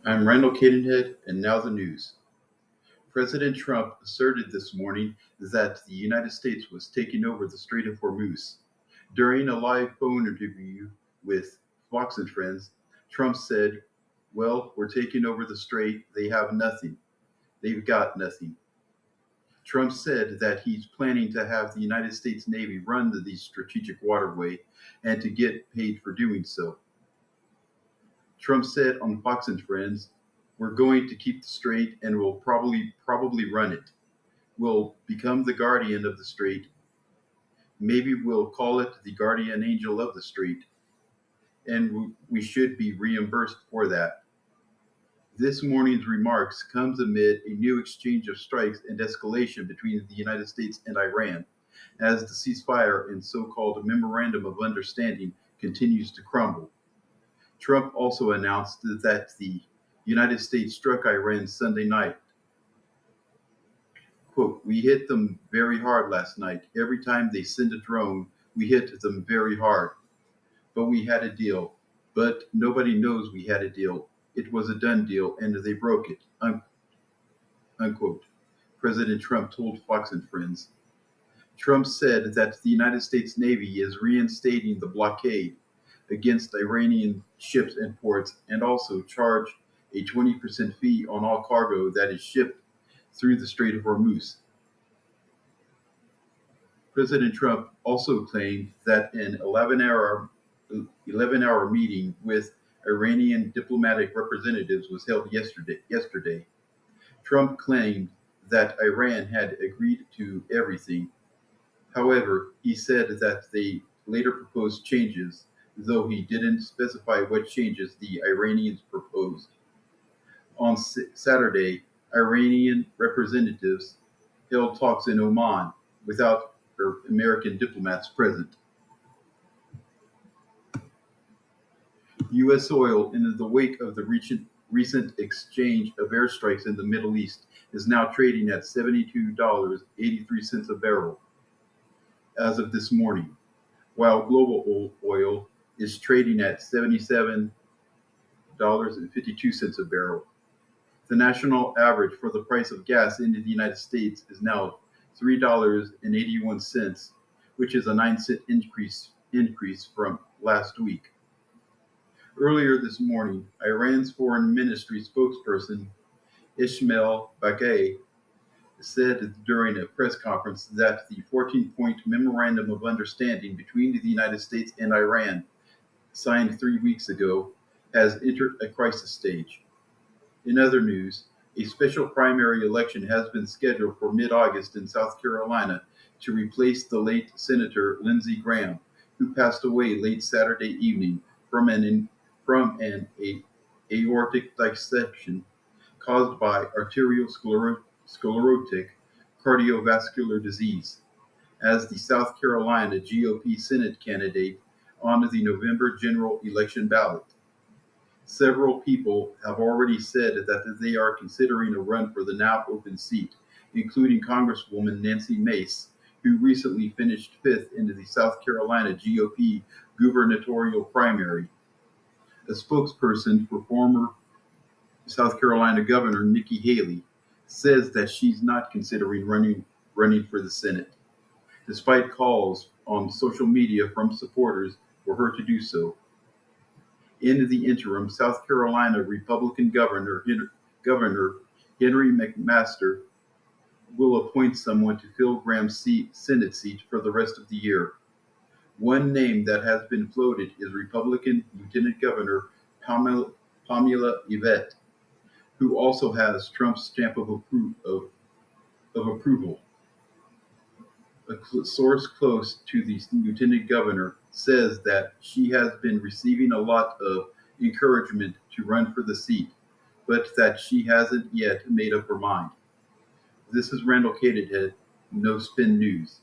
I'm Randall Cadenhead, and now the news. President Trump asserted this morning that the United States was taking over the Strait of Hormuz. During a live phone interview with Fox and Friends, Trump said, "Well, we're taking over the strait. They have nothing. They've got nothing." Trump said that he's planning to have the United States Navy run the strategic waterway and to get paid for doing so. Trump said on Fox and Friends, "We're going to keep the strait and we'll probably run it. We'll become the guardian of the strait. Maybe we'll call it the guardian angel of the strait, and we should be reimbursed for that." This morning's remarks comes amid a new exchange of strikes and escalation between the United States and Iran, as the ceasefire and so-called memorandum of understanding continues to crumble. Trump also announced that the United States struck Iran Sunday night. Quote, "We hit them very hard last night. Every time they send a drone, we hit them very hard. But we had a deal. But nobody knows we had a deal. It was a done deal, and they broke it." Unquote. President Trump told Fox and Friends. Trump said that the United States Navy is reinstating the blockade against Iranian ships and ports and also charge a 20% fee on all cargo that is shipped through the Strait of Hormuz. President Trump also claimed that an 11-hour meeting with Iranian diplomatic representatives was held yesterday. Trump claimed that Iran had agreed to everything. However, he said that they later proposed changes, though he didn't specify what changes the Iranians proposed. On Saturday, Iranian representatives held talks in Oman without American diplomats present. U.S. oil, in the wake of the recent exchange of airstrikes in the Middle East, is now trading at $72.83 a barrel as of this morning, while global oil is trading at $77.52 a barrel. The national average for the price of gas in the United States is now $3.81, which is a 9-cent increase from last week. Earlier this morning, Iran's foreign ministry spokesperson Ismail Bagay said during a press conference that the 14-point memorandum of understanding between the United States and Iran, signed 3 weeks ago, has entered a crisis stage. In other news, a special primary election has been scheduled for mid-August in South Carolina to replace the late Senator Lindsey Graham, who passed away late Saturday evening from an aortic dissection caused by arteriosclerotic cardiovascular disease, as the South Carolina GOP Senate candidate on the November general election ballot. Several people have already said that they are considering a run for the now open seat, including Congresswoman Nancy Mace, who recently finished fifth in the South Carolina GOP gubernatorial primary. A spokesperson for former South Carolina Governor Nikki Haley says that she's not considering running for the Senate, despite calls on social media from supporters for her to do so. In the interim, South Carolina Republican Governor Henry McMaster will appoint someone to fill Graham's Senate seat for the rest of the year. One name that has been floated is Republican Lieutenant Governor Pamela Yvette, who also has Trump's stamp of approval. A source close to the lieutenant governor says that she has been receiving a lot of encouragement to run for the seat, but that she hasn't yet made up her mind. This is Randall Cadenhead, No Spin News.